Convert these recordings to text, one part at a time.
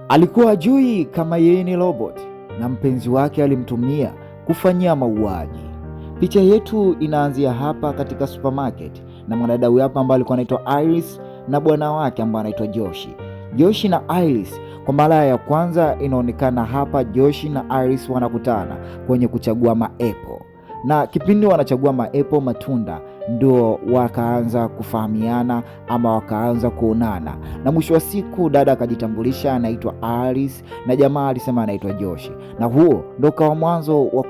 Alikuwa ajui kama yeye ni robot na mpenzi wake alimtumia kufanyia mauaji. Picha yetu inaanzia hapa katika supermarket na mwanadada huyu hapa ambaye alikuwa anaitwa Iris na bwana wake ambaye anaitwa Joshi. Joshi na Iris kwa mara ya kwanza inaonekana hapa Joshi na Iris wanakutana kwenye kuchagua maepo. Na kipindi wanachagua maepo matunda ndio wakaanza kufahamiana ama wakaanza kuonana. Na mwisho wa siku dada akajitambulisha anaitwa Iris na jamaa alisema anaitwa Joshi. Na huo ndio kawa mwanzo wa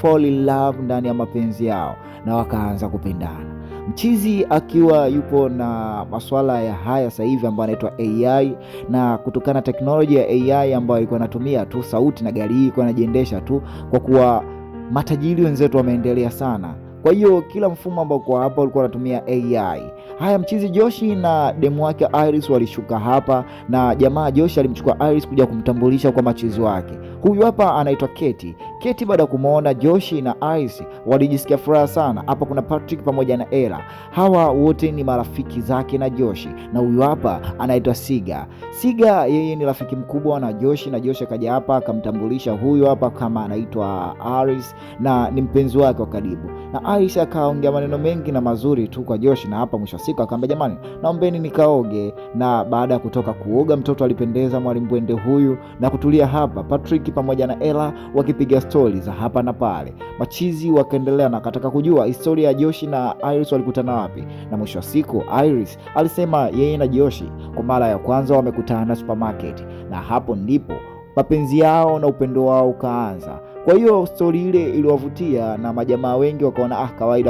fall in love ndani ya mapenzi yao na wakaanza kupendana. Mchizi akiwa yupo na masuala ya haya sasa hivi ambayo anaitwa AI, na kutokana na teknolojia ya AI ambayo ilikuwa inatumia tu sauti na gari hii ilikuwa inajiendesha tu kwa kuwa matajiri wenzetu wameendelea sana. Kwa hiyo kila mfumo ambao kwa hapa ulikuwa unatumia AI. Haya, mchizi Joshi na demu wake Iris walishuka hapa na jamaa Joshi alimchukua Iris kuja kumtambulisha kwa machizi wake. Huyu hapa anaitwa Keti. Keti baada ya kumuona Joshi na Iris walijisikia furaha sana. Hapa kuna Patrick pamoja na Ella. Hawa wote ni marafiki zake na Joshi. Na huyu hapa anaitwa Siga. Siga yeye ni rafiki mkubwa na Joshi, na Joshi akaja hapa akamtambulisha huyu hapa kama anaitwa Iris na ni mpenzi wake wa karibu. Na Iris akaongea maneno mengi na mazuri tu kwa Joshi, na hapa mwisho siku akamwambia jamani, naombeni nikaoge. Na baada ya kutoka kuoga mtoto alipendeza mwalimbwende huyu na kutulia hapa, Patrick pamoja na Ella wakipiga stori za hapa na pale. Machizi wakaendelea na kataka kujua historia ya Joshi na Iris walikutana wapi. Na mwisho wa siku Iris alisema yeye na Joshi kwa mara ya kwanza wamekutana supermarket, na hapo ndipo mapenzi yao na upendo wao ukaanza. Kwa hiyo story ile iliwavutia na majamaa wengi wakaona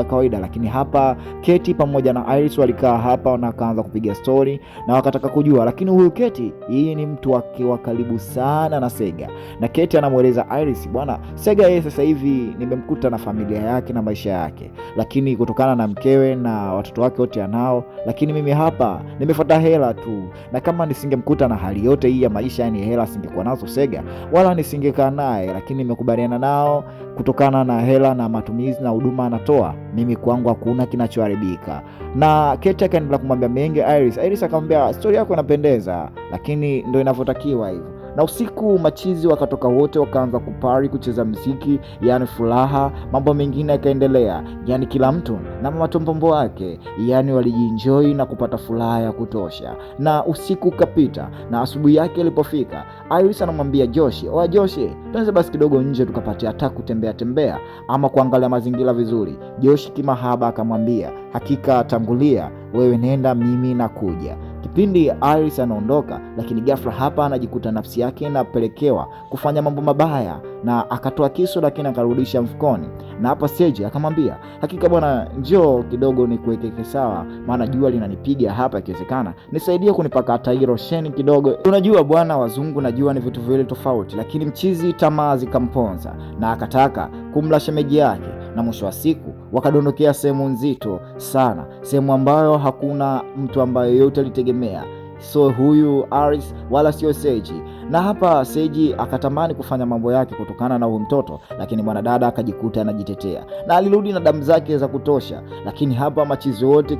kawaida, lakini hapa Keti pamoja na Iris walikaa hapa na kaanza kupiga story na wakataka kujua. Lakini huyu Keti yeye ni mtu wake wa karibu sana na Sega, na Keti anamueleza Iris, bwana Sega yeye sasa hivi nimemkuta na familia yake na maisha yake, lakini kutokana na mkewe na watoto wake wote anao, lakini mimi hapa nimefuata hela tu, na kama nisingemkuta na hali yote hii ya maisha, yani hela singekuwa nazo Sega, wala nisingekaa naye, lakini nimekubaliana nao kutokana na hela na matumizi na huduma anatoa, mimi kwangu hakuna kinachoharibika. Na Keti akaendelea kumwambia mengi Iris. Iris akamwambia story yako inapendeza, lakini ndio inavyotakiwa hivyo. Na usiku machizi wakatoka wote wakaanza kupari, kucheza muziki, yani furaha, mambo mengine yakaendelea, yani kila mtu na matombombo wake, yani walijienjoy na kupata furaha ya kutosha. Na usiku ukapita na asubuhi yake ilipofika, Iris anamwambia Joshi, "Oa Joshi, tuanze basi kidogo nje tukapate hata kutembea ama kuangalia mazingira vizuri." Joshi kimahaba akamwambia, "Hakika tangulia, wewe nenda, mimi nakuja." Kipindi Iris anaondoka, lakini ghafla hapa anajikuta nafsi yake inapelekewa kufanya mambo mabaya, na akatoa kisu lakini akarudisha mfukoni. Na hapa Sage akamwambia, "Hakika bwana, njoo kidogo nikuweke sawa, maana jua linanipiga hapa, ikiwezekana nisaidie kunipaka hata hii losheni kidogo. Unajua bwana, wazungu najua ni vitu viwili tofauti." Lakini mchizi tamaa zikamponza na akataka kumla shemeji yake, na mwisho wa siku wakadondokea sehemu nzito sana, sehemu ambayo hakuna mtu ambaye yote alitegemea, so huyu Iris wala sio Sage. Na hapa Sage akatamani kufanya mambo yake kutokana na huyu mtoto, lakini mwanadada akajikuta anajitetea na alirudi na damu zake za kutosha. Lakini hapa machizi wote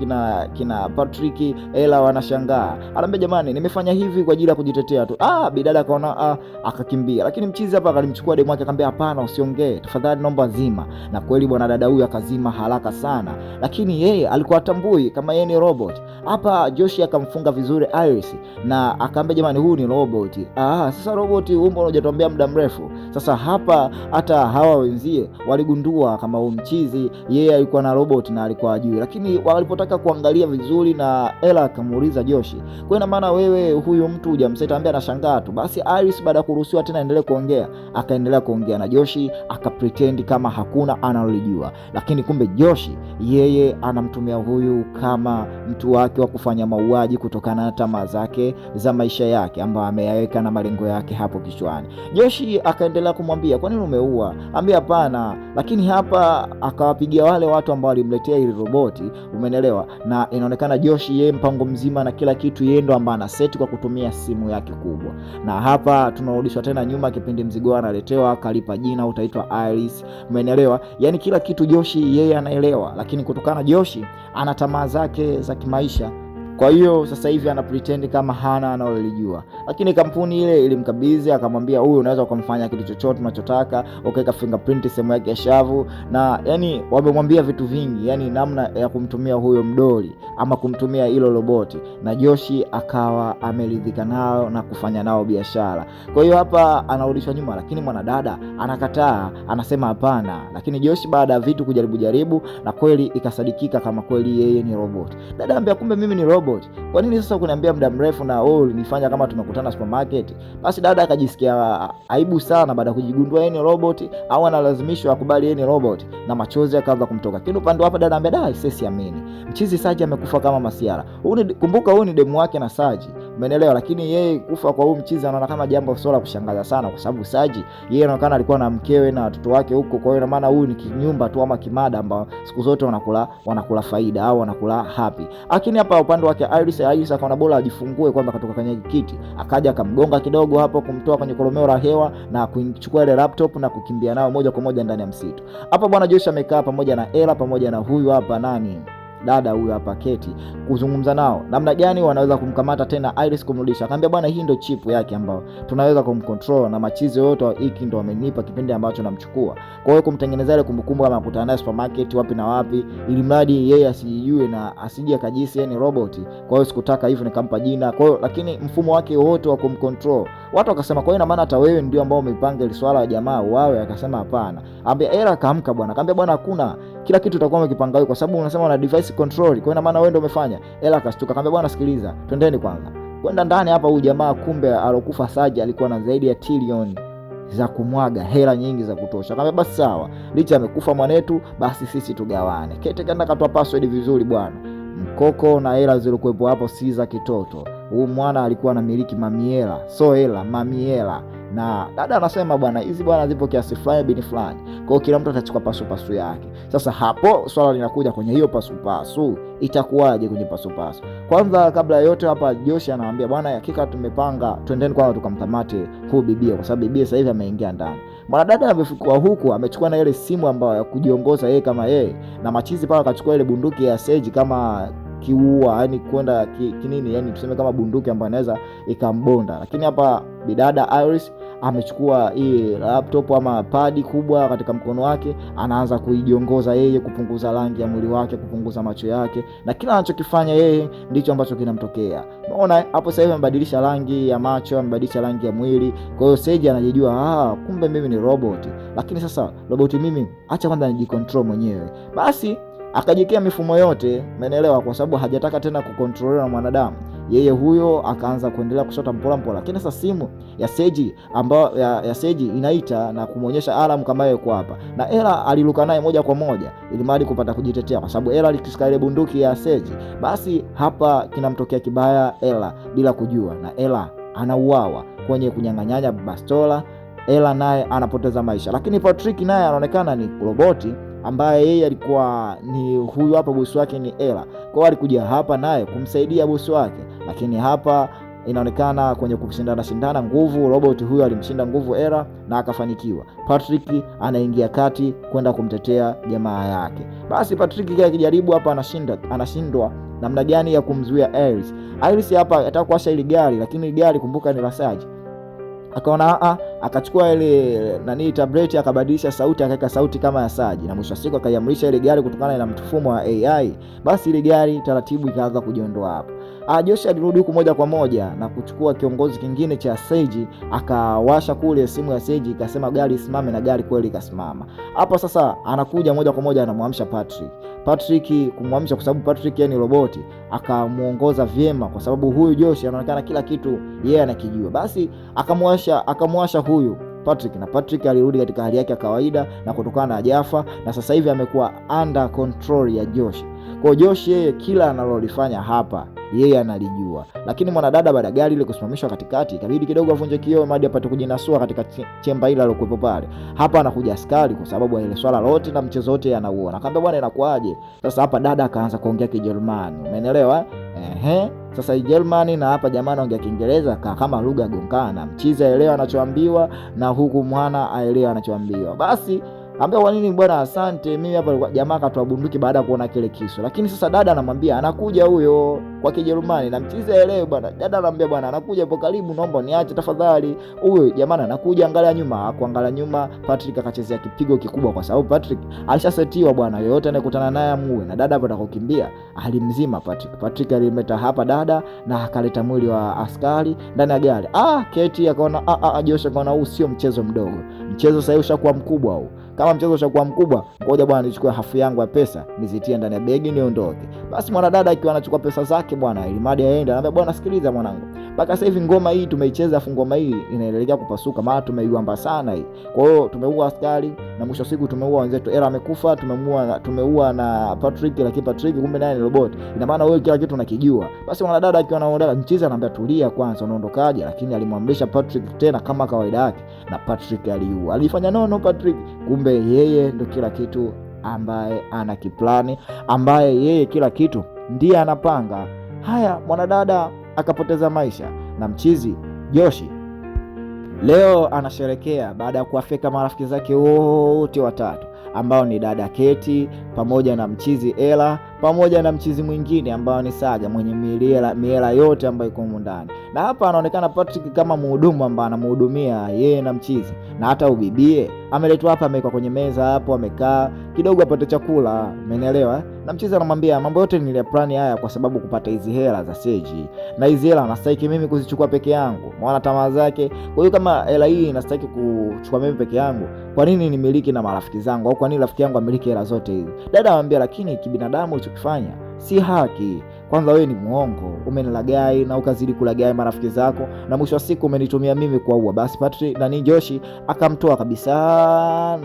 kina Patrick, Ella wanashangaa. Anambia, "Jamani, nimefanya hivi kwa ajili ya kujitetea tu." Bidada akaona akakimbia. Lakini mchizi hapa alimchukua demu wake akamwambia, "Hapana, usiongee tafadhali, naomba zima." Na kweli bwanadada huyu akazima haraka sana, lakini yeye alikuwa atambui kama yeye ni robot. Hapa Joshi akamfunga vizuri Iris na akamwambia, "Jamani, huyu ni robot." Sasa robot umbo unajatuambia muda mrefu. Sasa hapa hata hawa wenzie waligundua kama huyu mchizi yeye alikuwa na robot na alikuwa ajui. Lakini walipotaka kuangalia vizuri na Ella akamuuliza Joshi, "Kwa ina maana wewe huyu mtu hujamseta?" Ambia anashangaa tu. Basi Iris baada ya kuruhusiwa tena endelee kuongea, akaendelea kuongea na Joshi, akapretend kama hakuna analojua. Lakini kumbe Joshi yeye anamtumia huyu kama mtu wake wa kufanya mauaji kutokana na tamaa zake za maisha yake ambayo ameyaweka na malengo yake hapo kichwani. Joshi akaendelea kumwambia, "Kwa nini umeua?" Ambia, "Hapana." Lakini hapa akawapigia wale watu ambao walimletea ile roboti, umenelewa? Na inaonekana Joshi yeye mpango mzima na kila kitu yeye ndo ambaye ana set kwa kutumia simu yake kubwa. Na hapa tunarudishwa tena nyuma, kipindi mzigo analetewa, kalipa jina, utaitwa Iris, umenelewa? Yani kila kitu Joshi yeye anaelewa, lakini kutokana Joshi ana tamaa zake za kimaisha Kwa hiyo sasa hivi ana pretend kama hana analojua, lakini kampuni ile ilimkabidhi akamwambia, huyu unaweza kumfanya kitu chochote unachotaka, ukaweka fingerprint sehemu yake ya shavu, na yani wamemwambia vitu vingi, yani namna ya kumtumia huyo mdoli ama kumtumia hilo roboti, na Josh akawa ameridhika nao na kufanya nao biashara. Kwa hiyo hapa anarudishwa nyuma, lakini mwanadada anakataa, anasema hapana. Lakini Josh baada ya vitu kujaribu na kweli ikasadikika kama kweli yeye ni robot. Dada anambia, kumbe mimi ni robot. Kwa nini sasa kuniambia muda mrefu na ulinifanya kama tumekutana supermarket? Basi dada akajisikia aibu sana baada ya kujigundua yeye ni robot, au analazimishwa akubali yeye ni robot, na machozi akaanza kumtoka. Lakini upande hapa dada anambia, siamini. Mchizi Saji amekufa kama masiara. Kumbuka huyu ni demu wake na Saji. Umeelewa? Lakini yeye kufa kwa huyu mchizi anaonekana jambo sio la kushangaza sana, kwa sababu Saji yeye anaonekana alikuwa na mkewe na watoto wake huko. Kwa hiyo ina maana huyu ni kinyumba tu ama kimada ambao siku zote wanakula faida au wanakula happy. Lakini hapa upande wake Iris akaona bora ajifungue kwanza, katoka kwenye kiti, akaja akamgonga kidogo hapo kumtoa kwenye koromeo la hewa na kuchukua ile laptop na kukimbia nayo moja kwa moja ndani ya msitu. Hapa bwana Josh amekaa pamoja na Ella pamoja na huyu hapa nani dada huyu hapa Keti, kuzungumza nao namna gani wanaweza kumkamata tena Iris kumrudisha. Akamwambia bwana, hii ndio chip yake ambayo tunaweza kumcontrol, na machizi yote hiki ndio amenipa kipindi ambacho namchukua. Kwa hiyo kumtengenezea ile kumbukumbu kama kukutana naye supermarket wapi na wapi, ili mradi yeye asijue na asije akajisi yeye ni robot. Kwa hiyo sikutaka hivyo, nikampa jina. Kwa hiyo lakini mfumo wake wote wa kumcontrol. Watu wakasema, kwa hiyo ina maana hata wewe ndio ambao umepanga ile swala ya jamaa wawe? Akasema hapana. Ambia Era kaamka bwana. Akamwambia bwana, hakuna, kila kitu tutakuwa umekipanga wewe, kwa sababu unasema una device control. Kwa hiyo ina maana wewe ndio umefanya. Ela akastuka. Akamwambia bwana, sikiliza, twendeni kwanza. Kwenda ndani hapa, huyu jamaa kumbe alokufa Saji alikuwa na zaidi ya trilioni za kumwaga, hela nyingi za kutosha. Akamwambia basi sawa, licha amekufa mwanetu, basi sisi tugawane. Kete kaenda katoa password vizuri bwana. Mkoko na hela zilizokuepo hapo si za kitoto. Huyu mwana alikuwa anamiliki mamiela, so hela mamiela. Na dada anasema bwana, hizi bwana zipo kiasi fulani bin fulani. Kwa hiyo kila mtu atachukua pasu yake. Sasa hapo swala linakuja kwenye hiyo pasu. Itakuwaje kwenye pasu? Kwanza kabla yote hapa Josh anawaambia bwana, hakika tumepanga, twendeni kwanza tukamtamate huyu bibia, kwa sababu bibia sasa hivi ameingia ndani. Mwanadada amefika huku amechukua na ile simu ambayo ya kujiongoza yeye kama yeye, na machizi pale akachukua ile bunduki ya Sage kama kiua, yani kwenda kinini, yani tuseme kama bunduki ambayo inaweza ikambonda. Lakini hapa bidada Iris amechukua hii laptop ama padi kubwa katika mkono wake, anaanza kuijiongoza yeye, kupunguza rangi ya mwili wake, kupunguza macho yake, na kila anachokifanya yeye ndicho ambacho kinamtokea. Unaona hapo sasa hivi amebadilisha rangi ya macho, amebadilisha rangi ya mwili. Kwa hiyo Sage anajijua, kumbe mimi ni robot. Lakini sasa robot mimi, acha kwanza nijicontrol mwenyewe. Basi akajikea mifumo yote, umeelewa, kwa sababu hajataka tena kukontroliwa na mwanadamu. Yeye huyo akaanza kuendelea kushota mpola. Lakini sasa simu ya Sage ambayo ya Sage inaita na kumuonyesha alarm kama yeye kwa hapa, na Ella aliruka naye moja kwa moja ili mali kupata kujitetea, kwa sababu Ella alikishika ile bunduki ya Sage. Basi hapa kinamtokea kibaya Ella bila kujua, na Ella anauawa kwenye kunyang'anyanya bastola. Ella naye anapoteza maisha. Lakini Patrick naye anaonekana ni roboti ambaye yeye alikuwa ni huyu hapa bosi wake ni Ella. Kwa hiyo alikuja hapa naye kumsaidia bosi wake, lakini hapa inaonekana kwenye kushindana nguvu, robot huyu alimshinda nguvu Ella na akafanikiwa. Patrick anaingia kati kwenda kumtetea jamaa yake. Basi Patrick kile akijaribu hapa anashindwa namna gani ya kumzuia Iris. Iris hapa anataka kuwasha ile gari, lakini gari kumbuka ni la Saji. Akaona akachukua ile tablet akabadilisha sauti, akaweka sauti kama ya Saji, na mwisho siku akaiamrisha ile gari kutokana na mfumo wa AI. Basi ile gari taratibu ikaanza kujiondoa hapo. Josh alirudi huku moja kwa moja na kuchukua kiongozi kingine cha Sage, akawasha kule simu ya Sage ikasema gari simame, na gari kweli ikasimama. Hapo sasa anakuja moja kwa moja anamwamsha Patrick kumwamsha kwa sababu Patrick ni roboti, akamuongoza vyema kwa sababu huyu Josh anaonekana kila kitu yeye anakijua. Basi akamwasha huyu Patrick, na Patrick alirudi katika hali yake ya kawaida na kutokana na Jafa, na sasa hivi amekuwa under control ya Josh. Kwa Josh yeye kila analolifanya hapa yeye analijua. Lakini mwanadada baada gari ile kusimamishwa katikati, ikabidi kidogo avunje kioo hadi apate kujinasua katika chemba ile aliyokuepo pale. Hapa anakuja askari kwa sababu ile swala lote na mchezo wote yanauona. Akamwambia bwana, inakuaje? Sasa hapa dada akaanza kuongea Kijerumani. Umeelewa? Sasa Kijerumani na hapa jamaa anaongea Kiingereza kama lugha gongana. Mchizi aelewa anachoambiwa na huku mwana aelewa anachoambiwa. Basi Ambia kwa nini bwana, asante, mimi hapa. Jamaa akatoa bunduki baada ya kuona kile kisu. Lakini sasa dada anamwambia anakuja huyo kwa Kijerumani, na mchizi aelewe bwana. Dada anamwambia bwana, anakuja hapo karibu, naomba niache tafadhali. Huyo jamaa anakuja, angalia nyuma. Kuangalia nyuma, Patrick akachezea kipigo kikubwa, kwa sababu Patrick alishasetiwa bwana, yoyote anayekutana naye amuue. Na dada hapo atakokimbia alimzima Patrick. Patrick alimeta hapa dada na akaleta mwili wa askari ndani ya gari. Keti akaona Josh akaona huu sio mchezo mdogo. Mchezo sasa ushakuwa mkubwa huu. Kama mchezo ushakuwa mkubwa, ngoja bwana nichukue hafu yangu ya pesa, nizitie ndani ya begi niondoke. Basi mwanadada akiwa anachukua pesa zake bwana, ili madi aende, anambia bwana, sikiliza mwanangu, mpaka sasa hivi ngoma hii tumeicheza, afu ngoma hii inaelekea kupasuka, maana tumeiamba sana hii. Kwa hiyo tumeua askari na mwisho siku tumeua wenzetu. Era amekufa, tumeua na Patrick, lakini Patrick kumbe naye ni robot. Ina maana wewe kila kitu unakijua. Basi mwanadada akiwa anaondoka, mchiza anambia tulia kwanza, unaondokaje? Lakini alimwamrisha Patrick tena kama kawaida yake, na Patrick aliua. Alifanya nono Patrick, kumbe yeye ndo kila kitu, ambaye ana kiplani, ambaye yeye kila kitu ndiye anapanga. Haya, mwanadada akapoteza maisha, na mchizi Joshi leo anasherekea baada ya kuwafeka marafiki zake wote watatu, ambao ni dada Keti pamoja na mchizi Ela pamoja na mchizi mwingine ambao ni Saga mwenye miela yote ambayo iko humu ndani. Na hapa anaonekana Patrick kama mhudumu ambaye anamhudumia yeye na mchizi, na hata ubibie ameletwa hapa, amewekwa kwenye meza hapo, amekaa kidogo apate chakula, umeelewa? Na mchizi anamwambia mambo yote ni plani haya kwa sababu kupata hizi hela za Seji, na hizi hela nastahili mimi kuzichukua peke yangu, maana tamaa zake. Kwa hiyo kama hela hii nastahili kuchukua mimi peke yangu, kwa nini nimiliki na marafiki zangu, au kwa nini rafiki yangu amiliki hela zote hizi? Dada anamwambia lakini kibinadamu ulichokifanya si haki. Kwanza wewe ni muongo, umenilagai na ukazidi kulagai marafiki zako, na mwisho wa siku umenitumia mimi kuua. Basi Patrick na Joshi akamtoa kabisa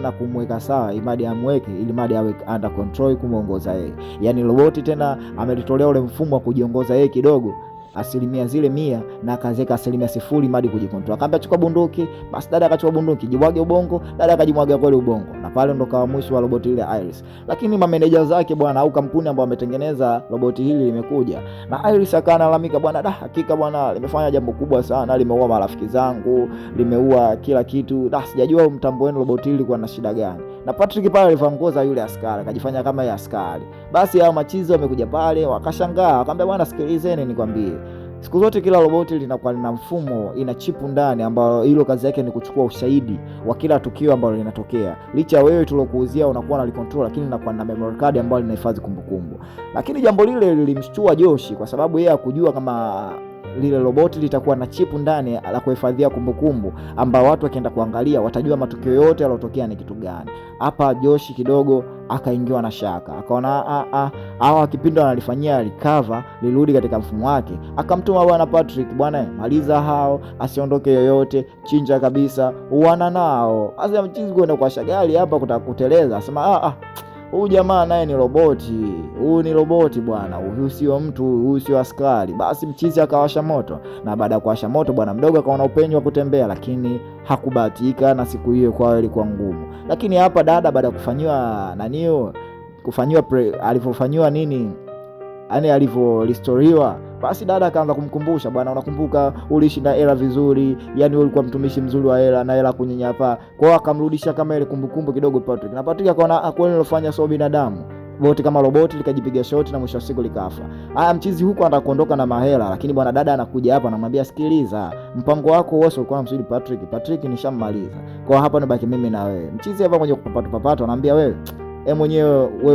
na kumweka sawa, imadi amweke ili madi awe under control kumuongoza yeye. Yaani roboti tena amelitolea ule mfumo wa kujiongoza yeye kidogo, asilimia zile 100 na akaziweka asilimia 0 madi kujikontrol. Akamwambia chukua bunduki. Basi dada akachukua bunduki, jimwage ubongo. Dada akajimwaga kweli ubongo, na pale ndo kawa mwisho wa roboti ile Iris. Lakini mameneja zake bwana, au kampuni ambayo wametengeneza roboti hili limekuja, na Iris akanalamika bwana, hakika bwana limefanya jambo kubwa sana, limeua marafiki zangu, limeua kila kitu, sijajua mtambo wenu roboti hili kwa na shida gani. Na Patrick pale alivamgoza yule askari, akajifanya kama yeye askari. Basi hao machizo wamekuja pale wakashangaa, akamwambia bwana, sikilizeni nikwambie, siku zote kila roboti linakuwa lina mfumo, ina chipu ndani, ambayo hilo kazi yake ni kuchukua ushahidi wa kila tukio ambalo linatokea. Licha wewe tulokuuzia unakuwa na control, lakini inakuwa na memory card ambayo linahifadhi kumbukumbu. Lakini jambo lile lilimshtua Joshi, kwa sababu yeye hakujua kama lile roboti litakuwa na chipu ndani la kuhifadhia kumbukumbu, ambao watu wakienda kuangalia watajua matukio yote yalotokea ni kitu gani. Hapa Joshi kidogo akaingiwa na shaka, akaona hawa kipindi wanalifanyia recover lirudi katika mfumo wake. Akamtuma bwana Patrick, bwana maliza hao, asiondoke yoyote, chinja kabisa, uana nao. Sasa mchizi kwenda kwa shagali hapa kutakuteleza, asema huyu jamaa naye ni roboti, huyu ni roboti bwana, huyu sio mtu, huyu sio askari. Basi mchizi akawasha moto, na baada ya kuwasha moto bwana mdogo akaona upenyo wa kutembea, lakini hakubahatika, na siku hiyo kwao ilikuwa ngumu. Lakini hapa dada baada ya kufanywa alivyofanywa nini, yani alivyolistoriwa, basi dada akaanza kumkumbusha, bwana unakumbuka uliishi na hela vizuri, yani wewe ulikuwa mtumishi mzuri wa hela na hela kunyenyapa. Kwa hiyo akamrudisha kama ile kumbukumbu kidogo Patrick, na Patrick akaona kweli nilofanya sio binadamu, boti kama roboti likajipiga shoti na mwisho wa siku likafa. Haya, mchizi huko anataka kuondoka na mahela, lakini bwana dada anakuja hapa anamwambia, sikiliza, mpango wako wote ulikuwa mzuri Patrick nishammaliza, kwa hapa nabaki mimi na wewe. Mchizi hapa kwenye kupapata anamwambia, wewe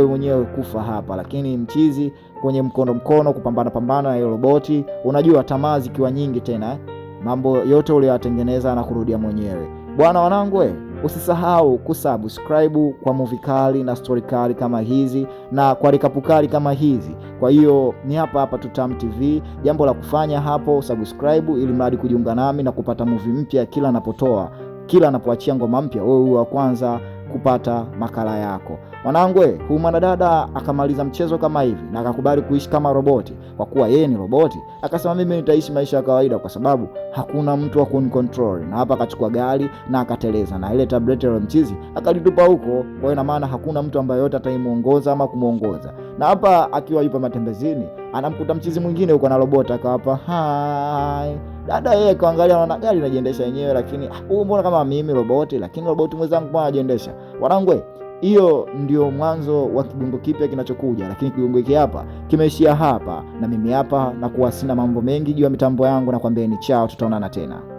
mwenyewe kufa hapa. Lakini mchizi kwenye mkono kupambana na hiyo roboti, unajua tamaa zikiwa nyingi tena mambo yote uliyotengeneza na kurudia mwenyewe. Bwana wanangu, usisahau kusubscribe kwa movie kali na story kali kama hizi, na kwa recap kali kama hizi. Kwa hiyo ni hapa Tutam TV, jambo la kufanya hapo subscribe, ili mradi kujiunga nami na kupata movie mpya kila anapoachia ngoma mpya, wewe wa kwanza kupata makala yako. Wanangu, huyu mwanadada akamaliza mchezo kama hivi na akakubali kuishi kama roboti. Kwa kuwa yeye ni roboti, akasema mimi nitaishi maisha ya kawaida kwa sababu hakuna mtu wa kunicontrol. Na hapa akachukua gari na akateleza, na ile tablet ya mchizi akalitupa huko. Kwa hiyo ina maana hakuna mtu ambaye yote ataimuongoza ama kumuongoza. Na hapa akiwa yupo matembezini, anamkuta mchizi mwingine huko na roboti, akawapa hai. Dada yeye kaangalia, anaona gari inajiendesha yenyewe, lakini huyu mbona kama mimi roboti, lakini roboti mwenzangu mbona anajiendesha. Wanangu, hiyo ndio mwanzo wa kigongo kipya kinachokuja, lakini kigongo hiki hapa kimeishia hapa, na mimi hapa na kuwa sina mambo mengi juu ya mitambo yangu, na kwambieni chao, tutaonana tena.